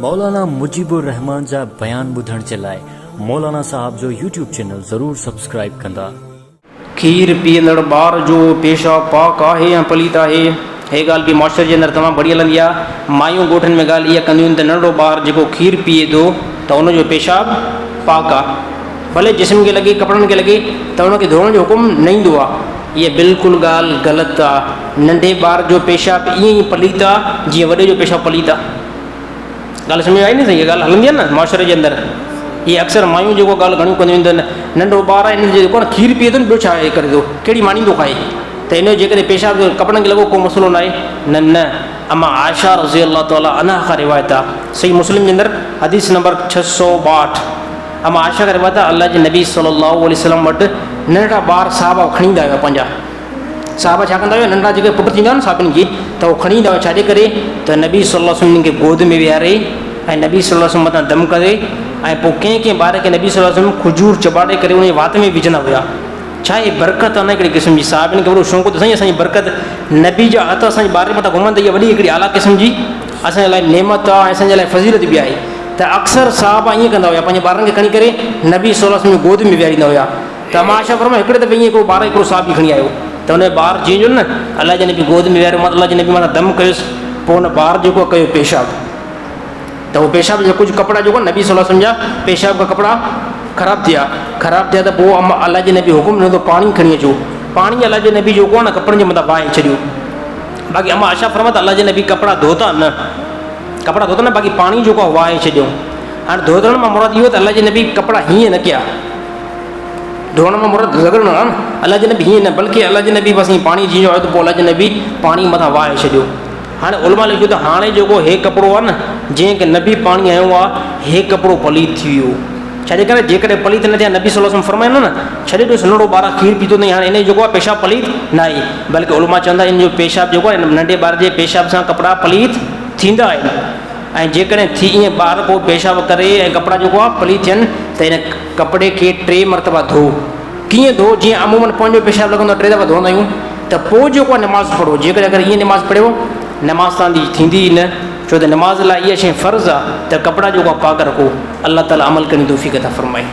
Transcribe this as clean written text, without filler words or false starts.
मौलाना मुजीबुर रहमान जा बयान ॿुधण जे लाइ मौलाना साहब जो यूट्यूब चैनल ज़रूर सब्सक्राइब कंदा। खीर पीअंदड़ ॿार जो पेशाब पाक आहे या पलीत आहे, हे ॻाल्हि बि मुआशरे जे अंदरि तमामु बढ़िया हलंदी आहे। मायूं ॻोठनि में ॻाल्हि इहा कंदियूं आहिनि त नंढो ॿारु जेको खीर पीए थो त उनजो पेशाब पाक आहे, भले जिस्म खे लॻे कपिड़नि खे लॻे त उनखे धोइण जो हुकुम न ईंदो आहे। इहा बिल्कुलु ॻाल्हि ग़लति आहे। नंढे ॿार जो पेशाब ईअं ई पलीत आहे जीअं वॾे जो पेशाब पलीत आहे। ॻाल्हि सम्झ में आई न? सही ॻाल्हि हलंदी आहे न मुआशरे जे अंदरि। इहे अक्सर मायूं जेको ॻाल्हि घणियूं कंदियूं आहिनि त नंढो ॿारु आहे, हिन जो जेको खीर पीए थो न, ॿियो छा करे थो, कहिड़ी मानी थो खाए, त हिन जो जेकॾहिं पेशाब कपिड़नि खे लॻो को मसइलो न आहे। न अमा आयशा रज़ी अल्लाह ताला अन्हा खां रिवायत आहे, सही मुस्लिम जे अंदरि हदीस नंबर 662। अमा आयशा खां रिवायत आहे, अल्लाह जे नबी सल्लल्लाहु अलैहि वसल्लम वटि नंढड़ा ॿार साहबा खणी ईंदा हुआ। पंहिंजा साहबा छा कंदा हुआ, नंढड़ा जेके पुट थींदा आहिनि साहबनि खे, त उहो खणी ईंदा हुआ। छाजे करे त नबी सल्लल्लाहु अलैहि वसल्लम खे गोद में विहारे ऐं नबी सल्लल्लाहु अलैहि वसल्लम मथां दम करे ऐं पोइ कंहिं ॿार खे नबी सल्लल्लाहु अलैहि वसल्लम खजूर चॿाड़े करे उन वात में विझंदा हुआ। छा आहे बरक़त आहे न हिकिड़ी क़िस्म जी। साहिबनि खे वॾो शौक़ु त साईं असांजी बरक़त, नबी जा हथ असांजे ॿार मथां घुमनि त इहा वॾी हिकिड़ी आला क़िस्म जी असांजे लाइ नेमत आहे ऐं असांजे लाइ फज़ीलत बि आहे। त अक्सर साहिबा ईअं कंदा हुआ, पंहिंजे ॿारनि खे खणी करे नबी सल्लल्लाहु अलैहि वसल्लम गोद में विहारींदा हुआ। त मां आयशा फरमायो हिकिड़े दफ़े ईअं हिकिड़ो ॿार हिकिड़ो साहिबी खणी आयो, त हुन ॿार जीअं जो न अलाह जे नबी गोद में विहारियो, मां अलाह जे नबी मथां दम कयुसि, पोइ हुन ॿार जेको कयो पेशाब, त उहो पेशाब जो कुझु कपिड़ा जेको नबी सल्लल्लाहु अलैहि वसल्लम जा पेशाब जा कपिड़ा ख़राबु थिया त पोइ अलाह जे नबी हुकुम ॾिनो त पाणी खणी अचो। पाणी अलाह जे नबी जेको आहे न कपिड़नि जे मथां वाहे छॾियो। बाक़ी अमा आयशा फरमाए त अलाह जे नबी कपिड़ा धोता न, बाक़ी पाणी जेको आहे वाहे छॾियो। हाणे धोतण मां मुराद इहो त अलाह जे नबी कपिड़ा हीअं न कया, धोअण मां मुराद रगड़णु आहे न, अलाह जे नबी हीअं न, बल्कि अलाह जे नबी बसि पाणी जीअं आयो त पोइ अलाह जे नबी पाणी मथां वाहे छॾियो। हाणे उलमा लिखियो त हाणे जेको हे कपिड़ो आहे न, जंहिंखे नबी पाणी आयो आहे, हे कपिड़ो पलीत थी वियो। छाजे करे जेकॾहिं पलीत न थिया, नबी सल्लल्लाहु अलैहि वसल्लम फरमाइनि न, छॾे ॾियोसि नंढो ॿारु खीर पीतो अथई, हाणे इन जेको आहे पेशाब पलीत न आहे, बल्कि उलमा चवंदा इन जो पेशाब जेको आहे नंढे ॿार जे पेशाब सां कपिड़ा पलीत थींदा आहिनि। ऐं जेकॾहिं ईअं ॿारु पोइ पेशाब करे ऐं कपिड़ा जेको आहे पलीत थियनि त इन कपिड़े खे 3 मरतबा धो। कीअं धो? जीअं अमूमन पंहिंजो पेशाब लॻंदो आहे 3 दफ़ा धोईंदा आहियूं, त पोइ जेको आहे नमाज़ पढ़ो। जेकॾहिं अगरि ईअं नमाज़ पढ़ियो, नमाज़ तव्हांजी थींदी ई न, छो त नमाज़ लाइ इहा शइ फ़र्ज़ु आहे त कपिड़ा जेको आहे पाक रखो। अल्लाह ताला अमल करण जी तौफ़ीक़ अता फ़रमाए।